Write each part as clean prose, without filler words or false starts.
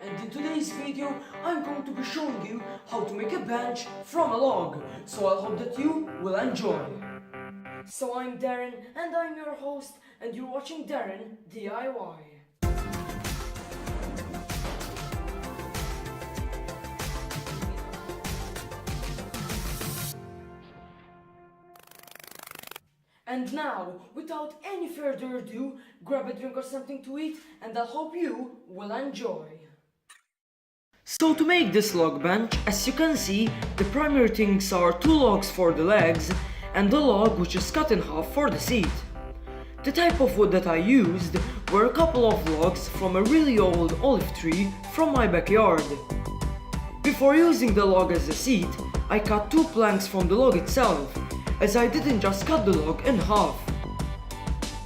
and in today's video I'm going to be showing you how to make a bench from a log, so I hope that you will enjoy. So I'm Darren and I'm your host and you're watching Darren DIY. And now, without any further ado, grab a drink or something to eat and I hope you will enjoy. So to make this log bench, as you can see, the primary things are 2 logs for the legs and a log which is cut in half for the seat. The type of wood that I used were a couple of logs from a really old olive tree from my backyard. Before using the log as a seat, I cut 2 planks from the log itself, as I didn't just cut the log in half.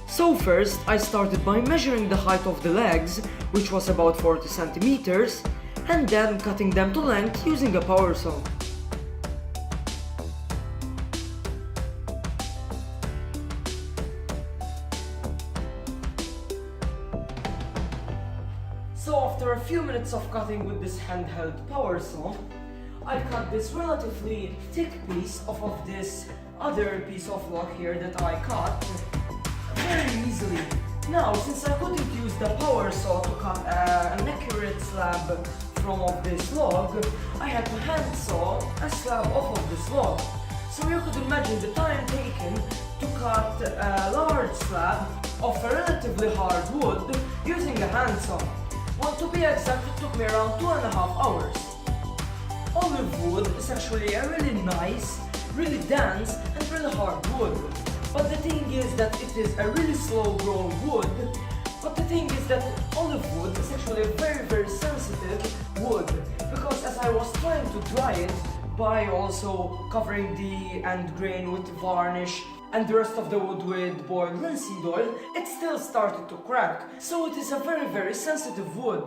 So first I started by measuring the height of the legs, which was about 40 centimeters, and then cutting them to length using a power saw. So after a few minutes of cutting with this handheld power saw, I cut this relatively thick piece off of this other piece of log here that I cut very easily. Now, since I couldn't use the power saw to cut an accurate slab from of this log, I had to hand saw a slab off of this log. So you could imagine the time taken to cut a large slab of a relatively hard wood using a hand saw. Well, to be exact, it took me around 2.5 hours. Olive wood is actually a really nice, really dense and really hard wood. But the thing is that it is a really slow growing wood. But the thing is that olive wood is actually a very sensitive wood, because as I was trying to dry it by also covering the end grain with varnish and the rest of the wood with boiled linseed oil, it still started to crack. So it is a very sensitive wood.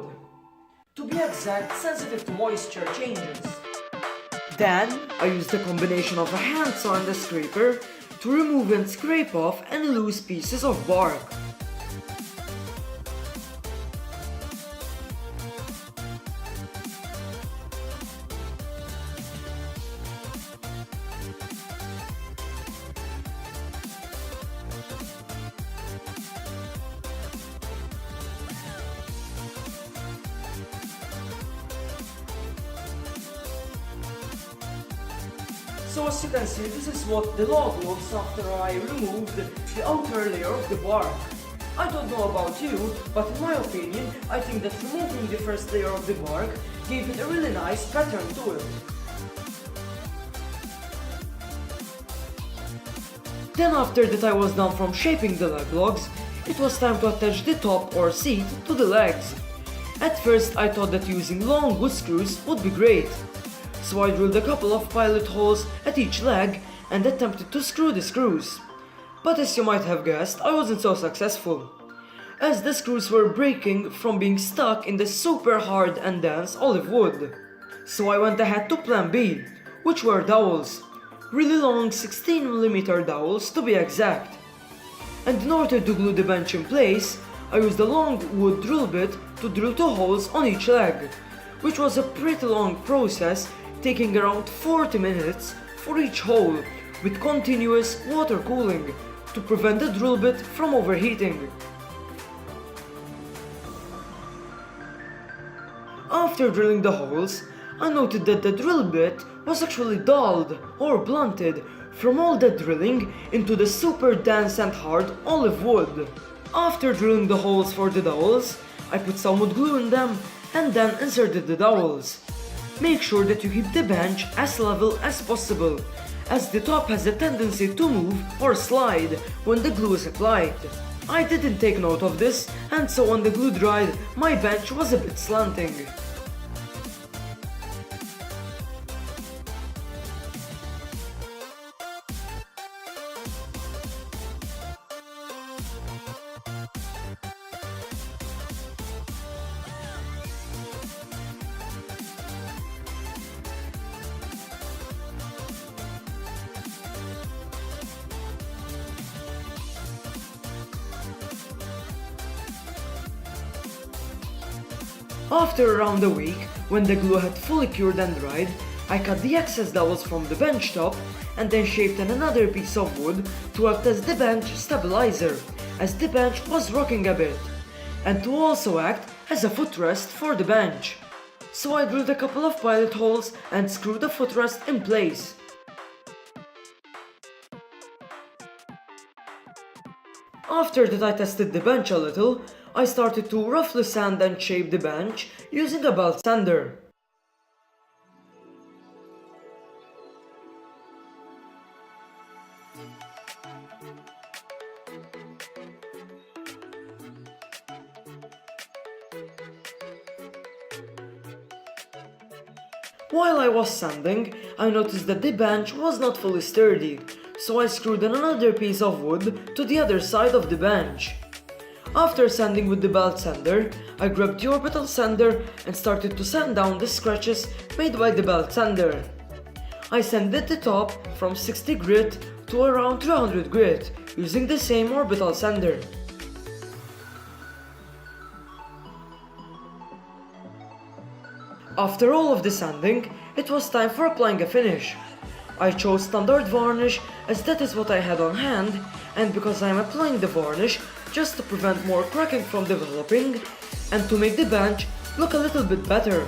To be exact, sensitive to moisture changes. Then, I used a combination of a handsaw and a scraper to remove and scrape off any loose pieces of bark. So as you can see, this is what the log looks after I removed the outer layer of the bark. I don't know about you, but in my opinion, I think that removing the first layer of the bark gave it a really nice pattern to it. Then after that I was done from shaping the leg logs, it was time to attach the top or seat to the legs. At first I thought that using long wood screws would be great. So I drilled a couple of pilot holes at each leg and attempted to screw the screws. But as you might have guessed, I wasn't so successful, as the screws were breaking from being stuck in the super hard and dense olive wood. So I went ahead to plan B, which were dowels. Really long 16mm dowels to be exact. And in order to glue the bench in place, I used a long wood drill bit to drill 2 holes on each leg, which was a pretty long process, taking around 40 minutes for each hole, with continuous water cooling to prevent the drill bit from overheating. After drilling the holes, I noted that the drill bit was actually dulled or blunted from all the drilling into the super dense and hard olive wood. After drilling the holes for the dowels, I put some wood glue in them and then inserted the dowels. Make sure that you keep the bench as level as possible, as the top has a tendency to move or slide when the glue is applied. I didn't take note of this, and so when the glue dried, my bench was a bit slanting. After around a week, when the glue had fully cured and dried, I cut the excess dowels from the bench top and then shaped in another piece of wood to act as the bench stabilizer, as the bench was rocking a bit, and to also act as a footrest for the bench. So I drilled a couple of pilot holes and screwed the footrest in place. After that I tested the bench a little, I started to roughly sand and shape the bench using a belt sander. While I was sanding, I noticed that the bench was not fully sturdy, so I screwed in another piece of wood to the other side of the bench. After sanding with the belt sander, I grabbed the orbital sander and started to sand down the scratches made by the belt sander. I sanded the top from 60 grit to around 300 grit using the same orbital sander. After all of the sanding, it was time for applying a finish. I chose standard varnish as that is what I had on hand, and because I am applying the varnish just to prevent more cracking from developing and to make the bench look a little bit better.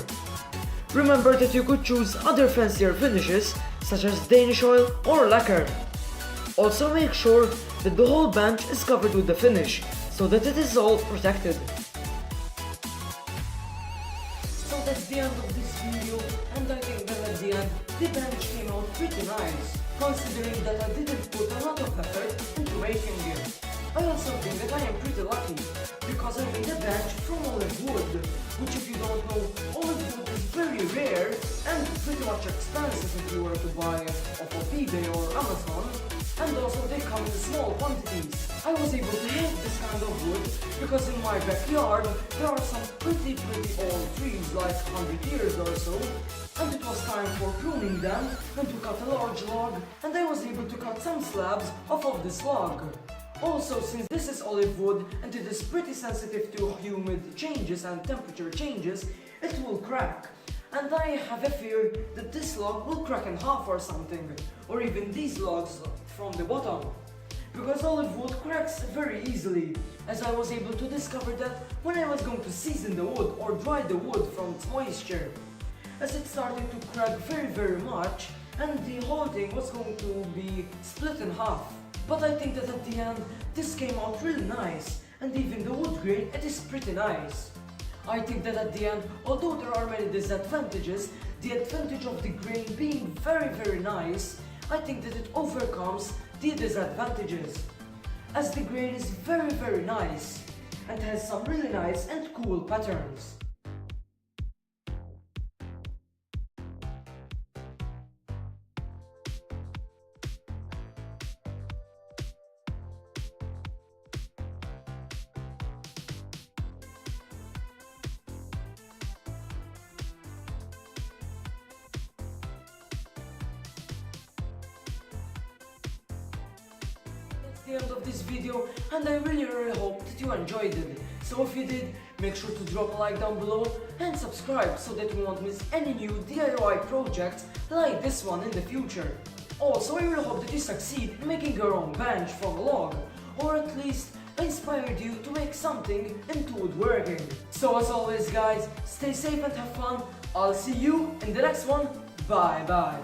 Remember that you could choose other fancier finishes such as Danish oil or lacquer. Also make sure that the whole bench is covered with the finish so that it is all protected. So that's the end of this video, and I think that at the end the bench came out pretty nice, considering that I didn't put a lot of effort into making it. I also think that I am pretty lucky, because I made a bench from olive wood, which if you don't know, olive wood is very rare and pretty much expensive if you were to buy it off of eBay or Amazon, and also they come in small quantities. I was able to make this kind of wood because in my backyard there are some pretty old trees, like 100 years or so, and it was time for pruning them and to cut a large log, and I was able to cut some slabs off of this log. Also, since this is olive wood and it is pretty sensitive to humid changes and temperature changes, it will crack. And I have a fear that this log will crack in half or something, or even these logs from the bottom. Because olive wood cracks very easily, as I was able to discover that when I was going to season the wood or dry the wood from its moisture, as it started to crack very much, and the whole thing was going to be split in half. But I think that at the end, this came out really nice, and even the wood grain, it is pretty nice. I think that at the end, although there are many disadvantages, the advantage of the grain being very nice, I think that it overcomes the disadvantages, as the grain is very nice, and has some really nice and cool patterns. The end of this video, and I really hope that you enjoyed it. So if you did, make sure to drop a like down below and subscribe so that you won't miss any new DIY projects like this one in the future. Also, I really hope that you succeed in making your own bench from a log, or at least inspired you to make something into woodworking. So as always guys, stay safe and have fun. I'll see you in the next one. Bye bye.